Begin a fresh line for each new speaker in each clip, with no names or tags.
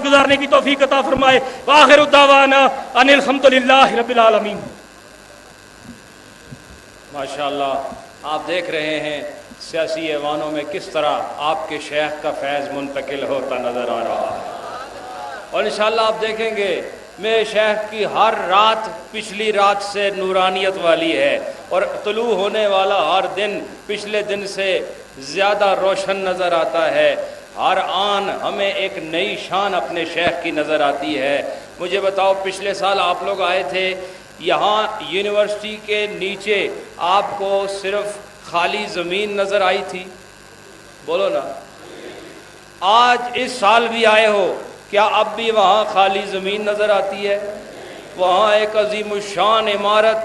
گزارنے کی توفیق عطا فرمائے۔ وآخر الدعوانا ان الحمدللہ رب العالمین۔
ماشاءاللہ آپ دیکھ رہے ہیں سیاسی ایوانوں میں کس طرح آپ کے شیخ کا فیض منتقل ہوتا نظر آ رہا ہے، اور انشاءاللہ آپ دیکھیں گے میرے شیخ کی ہر رات پچھلی رات سے نورانیت والی ہے، اور طلوع ہونے والا ہر دن پچھلے دن سے زیادہ روشن نظر آتا ہے۔ ہر آن ہمیں ایک نئی شان اپنے شیخ کی نظر آتی ہے۔ مجھے بتاؤ، پچھلے سال آپ لوگ آئے تھے یہاں یونیورسٹی کے نیچے، آپ کو صرف خالی زمین نظر آئی تھی؟ بولو نا۔ آج اس سال بھی آئے ہو، کیا اب بھی وہاں خالی زمین نظر آتی ہے؟ وہاں ایک عظیم الشان عمارت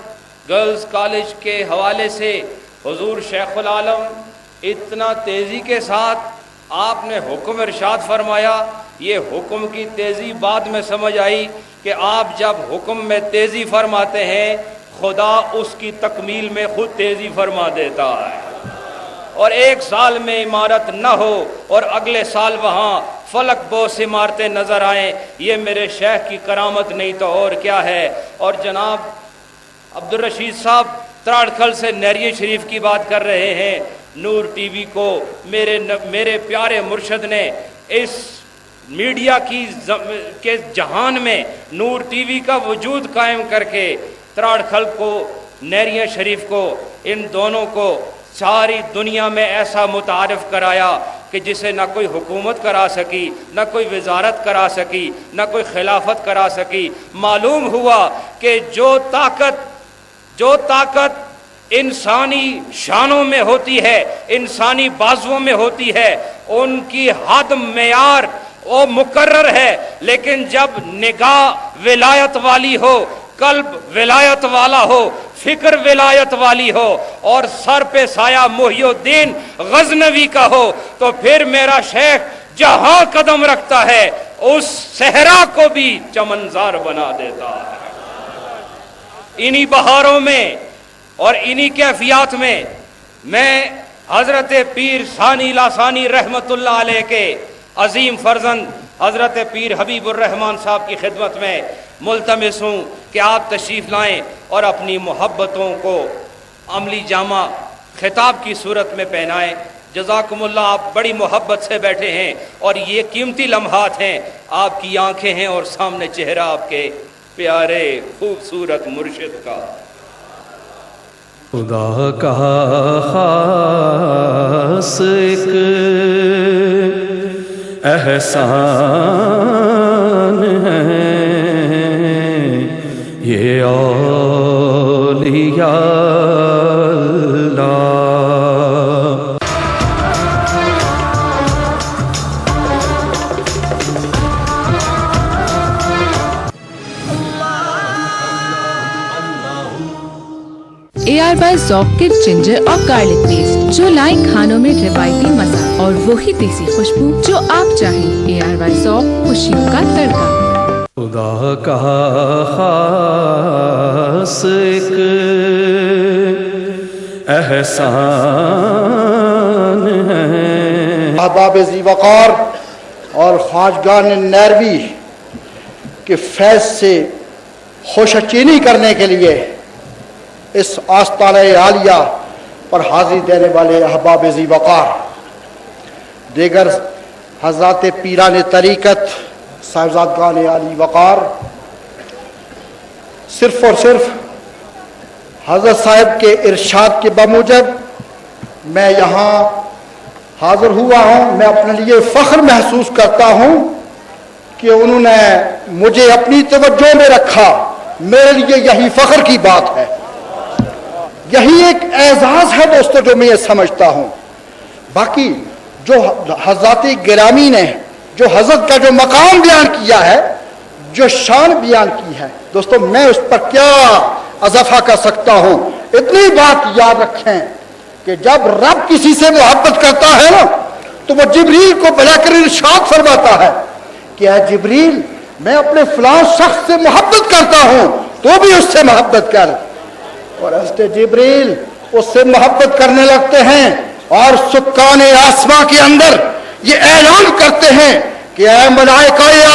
گرلز کالج کے حوالے سے حضور شیخ العالم اتنا تیزی کے ساتھ آپ نے حکم ارشاد فرمایا۔ یہ حکم کی تیزی بعد میں سمجھ آئی کہ آپ جب حکم میں تیزی فرماتے ہیں، خدا اس کی تکمیل میں خود تیزی فرما دیتا ہے، اور ایک سال میں عمارت نہ ہو اور اگلے سال وہاں فلک بوس عمارتیں نظر آئیں، یہ میرے شیخ کی کرامت نہیں تو اور کیا ہے۔ اور جناب عبدالرشید صاحب تراڑکھل سے نیریے شریف کی بات کر رہے ہیں۔ نور ٹی وی کو میرے پیارے مرشد نے اس میڈیا کے جہان میں نور ٹی وی کا وجود قائم کر کے تراڑکھل کو، نیریہ شریف کو، ان دونوں کو ساری دنیا میں ایسا متعارف کرایا کہ جسے نہ کوئی حکومت کرا سکی، نہ کوئی وزارت کرا سکی، نہ کوئی خلافت کرا سکی۔ معلوم ہوا کہ جو طاقت انسانی شانوں میں ہوتی ہے، انسانی بازوؤں میں ہوتی ہے، ان کی حد معیار وہ مقرر ہے، لیکن جب نگاہ ولایت والی ہو، قلب ولایت والا ہو، فکر ولایت والی ہو، اور سر پہ سایہ محی الدین غزنوی کا ہو، تو پھر میرا شیخ جہاں قدم رکھتا ہے اس صحرا کو بھی چمنزار بنا دیتا ہے۔ انہی بہاروں میں اور انہی کیفیات میں میں حضرت پیر ثانی لاسانی رحمت اللہ علیہ کے عظیم فرزند حضرت پیر حبیب الرحمن صاحب کی خدمت میں ملتمس ہوں کہ آپ تشریف لائیں اور اپنی محبتوں کو عملی جامہ خطاب کی صورت میں پہنائیں۔ جزاکم اللہ، آپ بڑی محبت سے بیٹھے ہیں اور یہ قیمتی لمحات ہیں، آپ کی آنکھیں ہیں اور سامنے چہرہ آپ کے پیارے خوبصورت مرشد کا۔
خدا کا خاص ایک احسان ہے یہ اولیاء اللہ۔
AR ذوق کے جنجر اور گارلک پیسٹ جو لائیں کھانوں میں روایتی مزہ اور وہی دیسی خوشبو جو آپ چاہیں۔ AR ذوق خوشیوں کا تڑکا۔
خدا کا خاص ایک احسان ہے۔
احباب ذی وقار اور خواجگان نیروی کے فیض سے خوش چینی کرنے کے لیے اس آستانہ عالیہ پر حاضری دینے والے احباب ذی وقار، دیگر حضرات پیران طریقت، صاحبزادگان عالی وقار، صرف اور صرف حضرت صاحب کے ارشاد کے بموجب میں یہاں حاضر ہوا ہوں۔ میں اپنے لیے فخر محسوس کرتا ہوں کہ انہوں نے مجھے اپنی توجہ میں رکھا، میرے لیے یہی فخر کی بات ہے، یہی ایک اعزاز ہے دوستو جو میں یہ سمجھتا ہوں۔ باقی جو حضرات گرامی نے جو حضرت کا جو مقام بیان کیا ہے، جو شان بیان کی ہے، دوستو میں اس پر کیا اضافہ کر سکتا ہوں۔ اتنی بات یاد رکھیں کہ جب رب کسی سے محبت کرتا ہے نا تو وہ جبریل کو بلا کر ارشاد فرماتا ہے کہ اے جبریل، میں اپنے فلاں شخص سے محبت کرتا ہوں، تو بھی اس سے محبت کر۔ اور حضرت جبریل اس سے محبت کرنے لگتے ہیں اور سکان آسماں کے اندر یہ اعلان کرتے ہیں کہ اے ملائکہ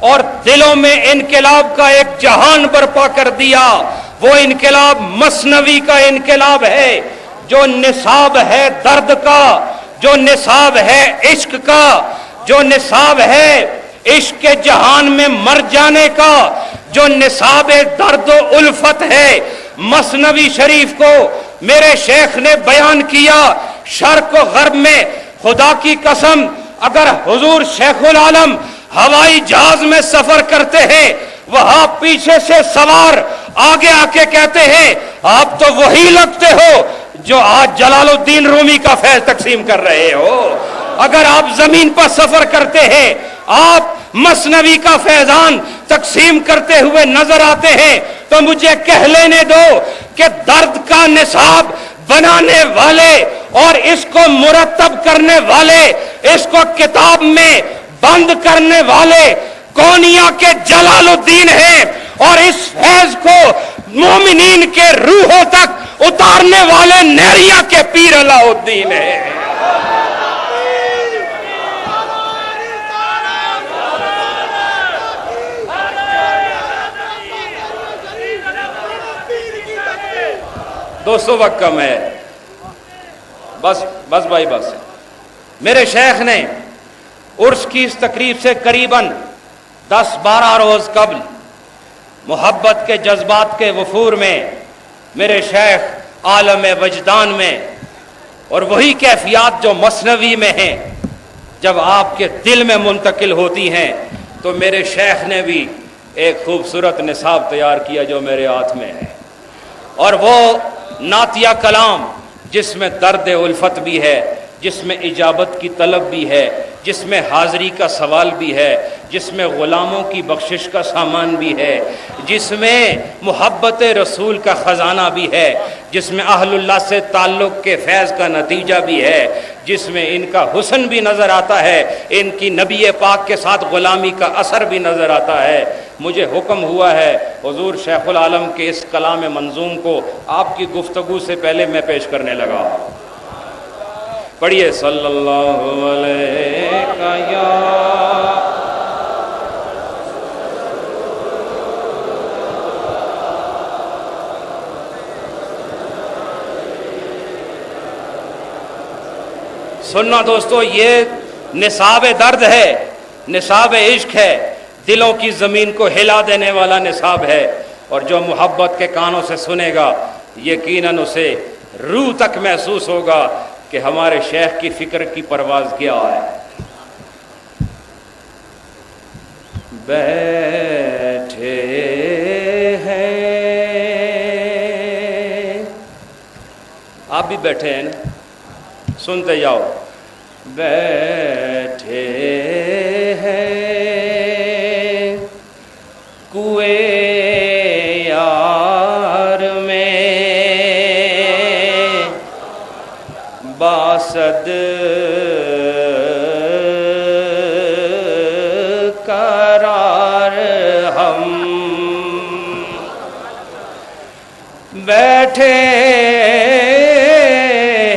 اور دلوں میں انقلاب کا ایک جہان برپا کر دیا. وہ انقلاب مثنوی کا انقلاب ہے جو نصاب ہے درد کا، جو نصاب ہے عشق کا، جو نصاب ہے عشق کے جہان میں مر جانے کا، جو نصاب درد و الفت ہے. مثنوی شریف کو میرے شیخ نے بیان کیا شرق و غرب میں. خدا کی قسم اگر حضور شیخ العالم ہوائی جہاز میں سفر کرتے ہیں، وہاں پیچھے سے سوار آگے آ کے کہتے ہیں آپ تو وہی لگتے ہو جو آج جلال الدین رومی کا فیض تقسیم کر رہے ہو. اگر آپ زمین پر سفر کرتے ہیں، آپ مثنوی کا فیضان تقسیم کرتے ہوئے نظر آتے ہیں، تو مجھے کہہ لینے دو کہ درد کا نصاب بنانے والے اور اس کو مرتب کرنے والے، اس کو کتاب میں بند کرنے والے کونیا کے جلال الدین ہیں، اور اس فیض کو مومنین کے روحوں تک اتارنے والے نیریا کے پیر علاء الدین ہیں. دوستو وقت کم ہے، بس بھائی بس. میرے شیخ نے عرس کی اس تقریب سے قریباً 10-12 روز قبل محبت کے جذبات کے وفور میں میرے شیخ عالم وجدان میں، اور وہی کیفیات جو مثنوی میں ہیں جب آپ کے دل میں منتقل ہوتی ہیں، تو میرے شیخ نے بھی ایک خوبصورت نصاب تیار کیا جو میرے ہاتھ میں ہے. اور وہ نعتیہ کلام جس میں درد الفت بھی ہے، جس میں اجابت کی طلب بھی ہے، جس میں حاضری کا سوال بھی ہے، جس میں غلاموں کی بخشش کا سامان بھی ہے، جس میں محبت رسول کا خزانہ بھی ہے، جس میں اہل اللہ سے تعلق کے فیض کا نتیجہ بھی ہے، جس میں ان کا حسن بھی نظر آتا ہے، ان کی نبی پاک کے ساتھ غلامی کا اثر بھی نظر آتا ہے. مجھے حکم ہوا ہے حضور شیخ العالم کے اس کلام منظوم کو آپ کی گفتگو سے پہلے میں پیش کرنے لگا. پڑھیے صلی اللہ علیہ یا سننا دوستو، یہ نصاب درد ہے، نصاب عشق ہے، دلوں کی زمین کو ہلا دینے والا نصاب ہے. اور جو محبت کے کانوں سے سنے گا یقیناً اسے روح تک محسوس ہوگا کہ ہمارے شیخ کی فکر کی پرواز کیا ہے. بیٹھے ہیں، آپ بھی بیٹھے ہیں نا، سنتے جاؤ. بیٹھے ہیں کوئے یار میں باسد قرار ہم بیٹھے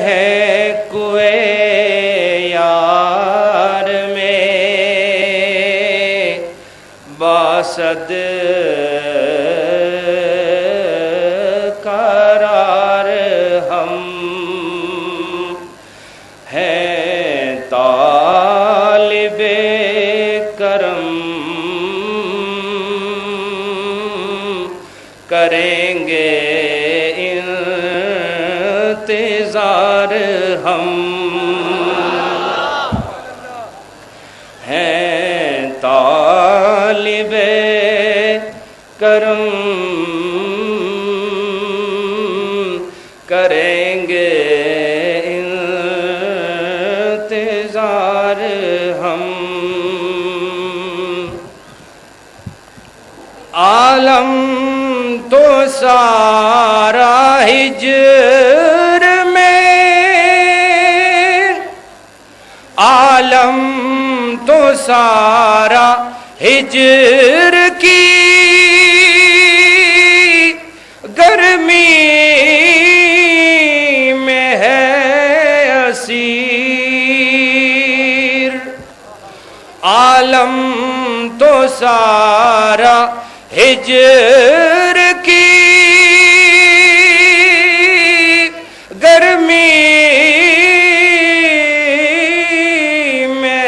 ہیں کوئے یار میں باسد قرار ہم ہیں طالب کرم کریں گے انتظار ہم ہیں طالب کرم کریں گے انتظار ہم عالم تو سارا ہجر میں عالم تو سارا ہجر کی گرمی میں ہے اسیر عالم تو سارا ہجر کی گرمی میں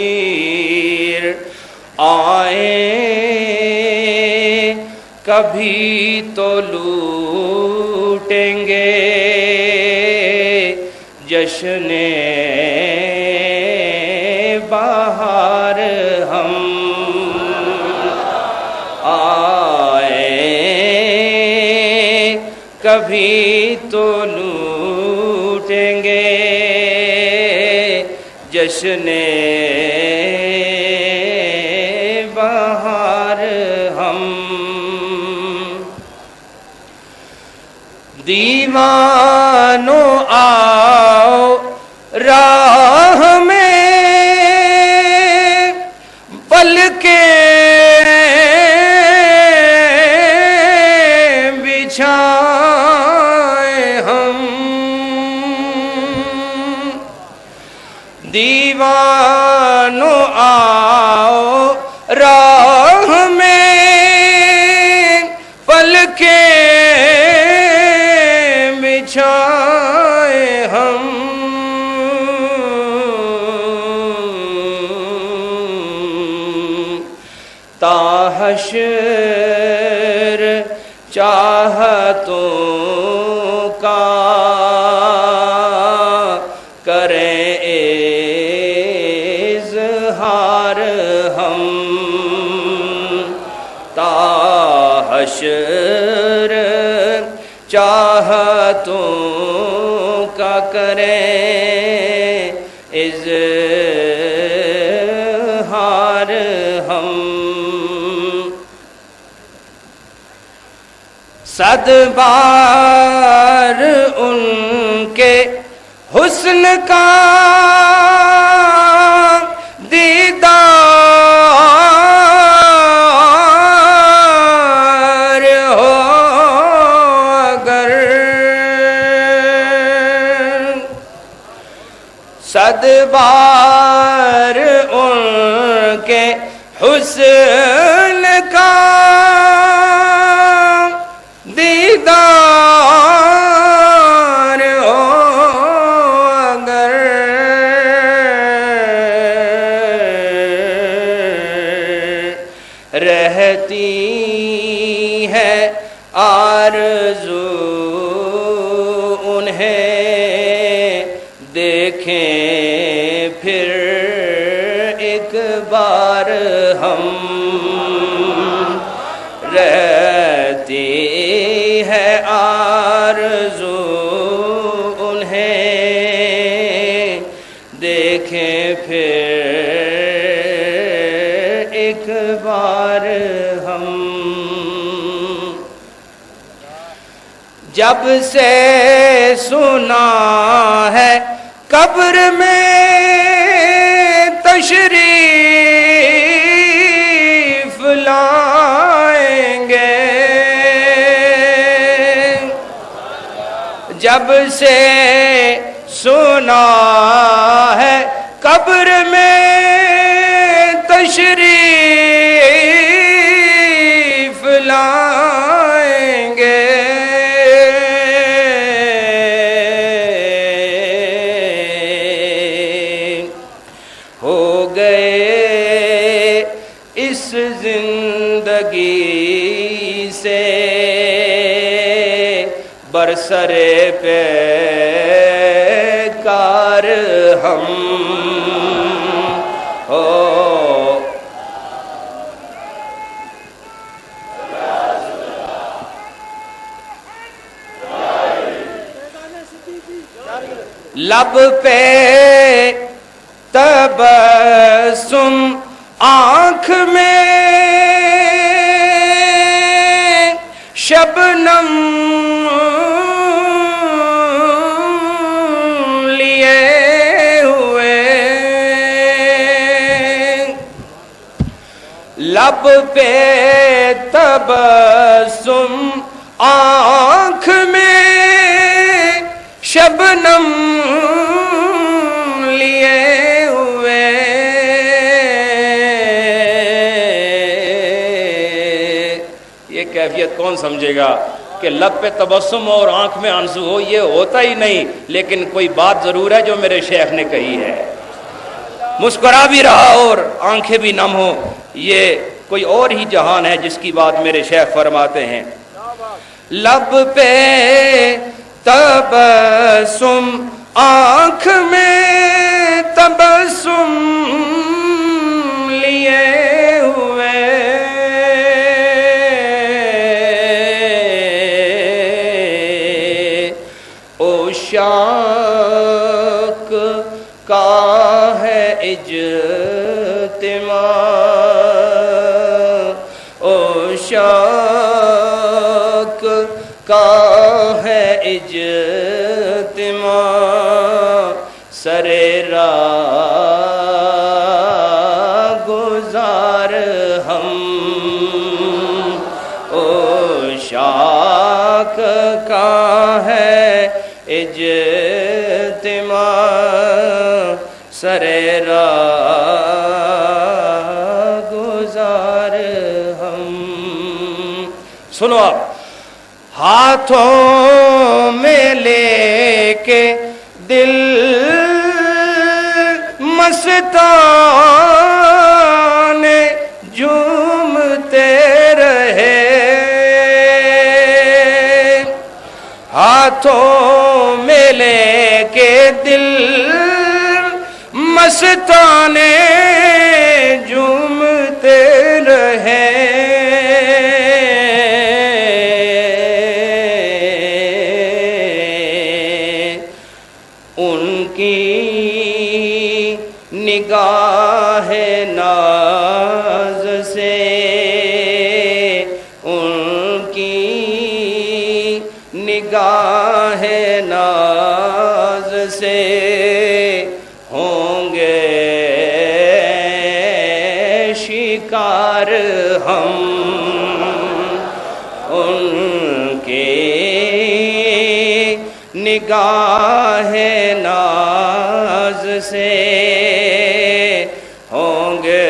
اسیر آئیں کبھی تو لوٹیں گے جشن بہار ہم آئیں کبھی تو لوٹیں گے جشن بہار ہم دیوانوں آؤ راہ میں پلکیں بچھائیں ہم دیوانوں آؤ راہ میں پلکیں بچھائیں ہم تا حشر چاہتوں کا کریں اظہار ہم تا حشر چاہتوں کا کریں اظہار ہم صد بار ان کے حسن کا دیدار ہو اگر صد بار ان کے حسن کا دیدار ہو اگر رہتی ہے آرزو انہیں دیکھیں پھر ایک بار ہم رہتی ہے آرزو انہیں دیکھیں پھر ایک بار ہم جب سے سنا ہے قبر میں تشریف لائیں گے جب سے سنا ہے قبر میں تشریف لائیں گے ہو گئے اس زندگی سے برسر پیکار ہم ہو لب پہ تبسم آنکھ میں شبنم لیے ہوئے لب پہ تبسم آنکھ میں شبنم کیفیت کون سمجھے گا کہ لب پہ تبسم اور آنکھ میں آنسو ہو، یہ ہوتا ہی نہیں، لیکن کوئی بات ضرور ہے جو میرے شیخ نے کہی ہے، مسکرا بھی رہا اور آنکھیں بھی نم ہو، یہ کوئی اور ہی جہان ہے جس کی بات میرے شیخ فرماتے ہیں۔ لب پہ تبسم آنکھ میں تبسم لیے ہوئے، عشاق کا ہے اجتماع، عشاق کا ہے اجتماع، سرے راہ گزار ہم، عشاق کا ہے اجتماع، سرے راہ گزار ہم۔ سنو آپ، ہاتھوں میں لے کے دل مستان جھومتے رہے، ہاتھوں میں لے کے دل مستان جھومتے رہے، ان کی نگاہ ناز سے، ان کی نگاہ ناز سے ہوں گے شکار ہم، ان کے نگاہ ناز سے ہوں گے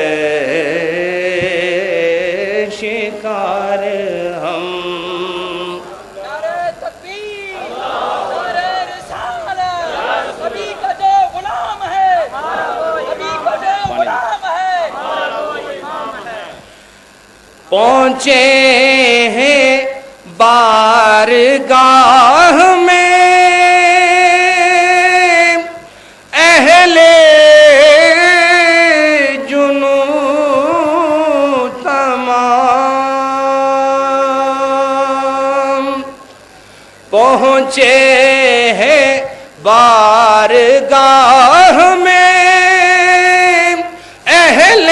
شکار ہم۔
نعرہ تکبیر، نعرہ رسالت، نبی کا جو غلام ہے، نبی کا جو غلام ہے،
پہنچے ہیں بارگاہ میں اہل جنوں تمام، پہنچے ہیں بارگاہ میں اہل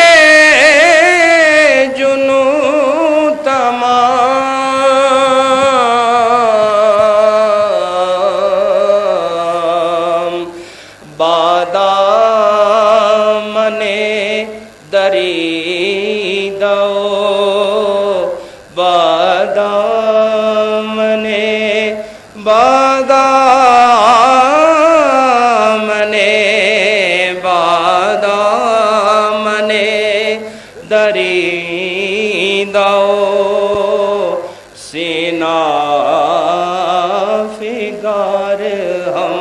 جنوں تمام، بادامن دریدہ بادامن بادامن بادامن دریدہ سینہ فگار ہم،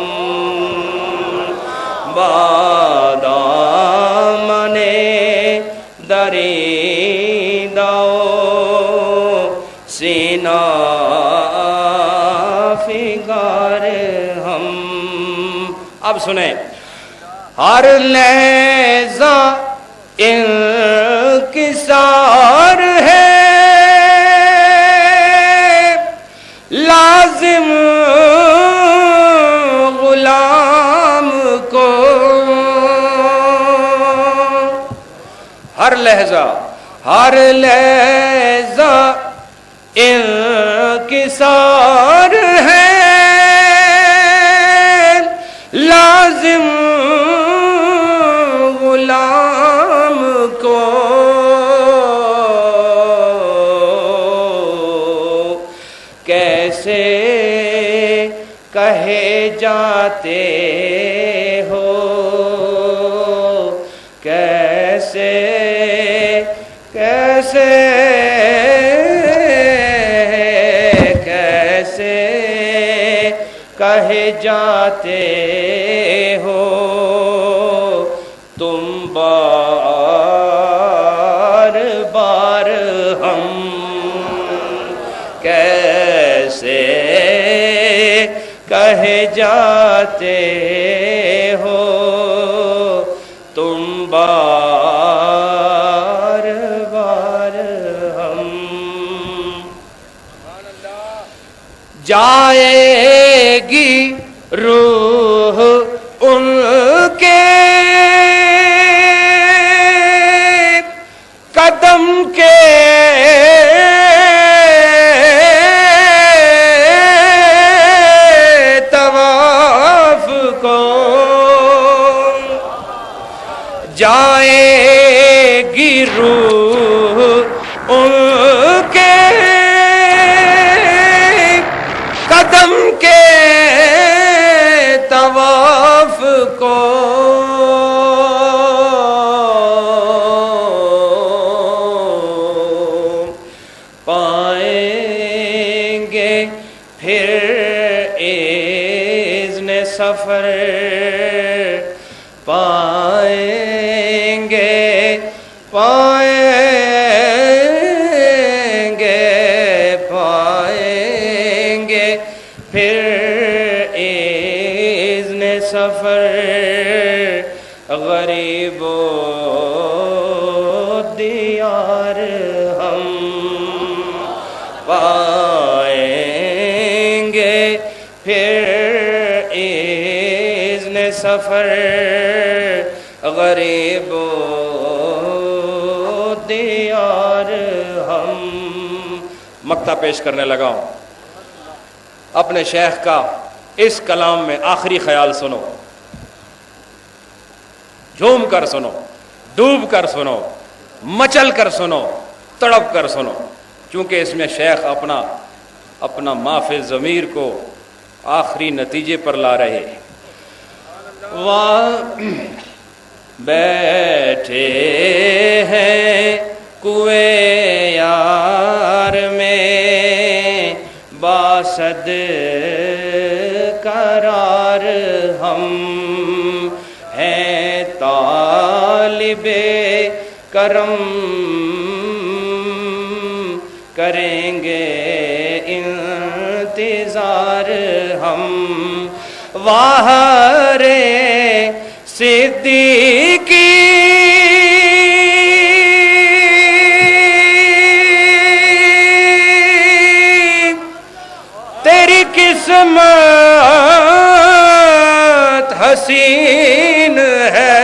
بادامن دریدہ سینہ فگار ہم۔ اب سنیں، ہر لحظہ انکسار ہے، لازم غلام کو، ہر لحظہ انکسار ہے، لازم غلام کو، کیسے کہے جاتے ہو، کیسے کیسے کہے جاتے ہو تم بار بار ہم کیسے کہے جاتے ہو تم بار بار ہم جائے گی روح ان کے قدم کے طواف کو جائے گی روح ان کے قدم کے طواف کو پائیں گے پھر اذن سفر پائیں گے پھر اذن سفر غریب و دیار ہم پائیں گے پھر اذن سفر غریب و دیار ہم. مقطع پیش کرنے لگا ہوں. اپنے شیخ کا اس کلام میں آخری خیال سنو، جھوم کر سنو، ڈوب کر سنو، مچل کر سنو، تڑپ کر سنو، چونکہ اس میں شیخ اپنا معافی ضمیر کو آخری نتیجے پر لا رہے. بیٹھے ہیں کوئے یار میں باسد قرار ہم ہیں طالب کرم کریں گے انتظار ہم واہ رے صدیقی تیری قسمت حسین ہے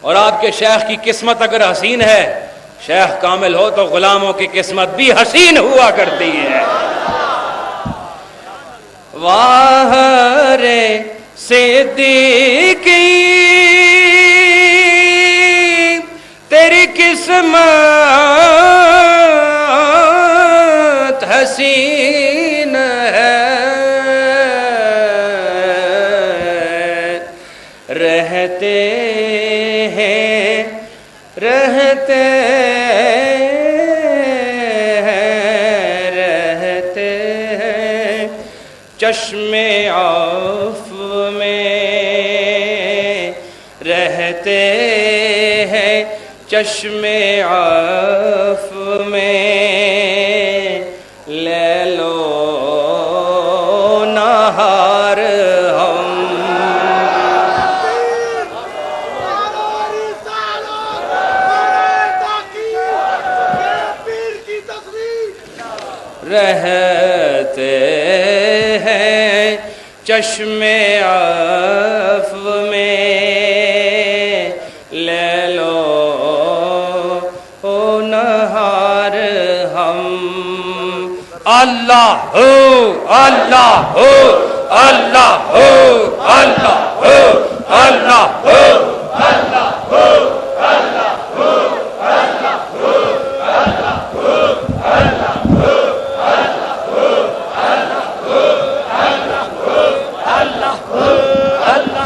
اور آپ کے شیخ کی قسمت اگر حسین ہے، شیخ کامل ہو تو غلاموں کی قسمت بھی حسین ہوا کرتی ہے. واہ رے صدیقی تیری قسمت حسین ہے رہتے ہیں چشم عفو میں رہتے ہیں چشم عفو میں لیل و نہار ہم رہتے ہیں چشم عفو میں لیل و نہار ہم اللہ ہو اللہ ہو اللہ ہو اللہ ہو اللہ ہو اللہ ہو اللہ ہو اللہ ہو اللہ ہو اللہ ہو اللہ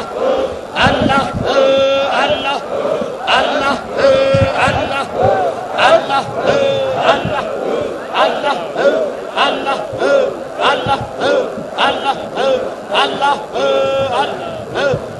اللہ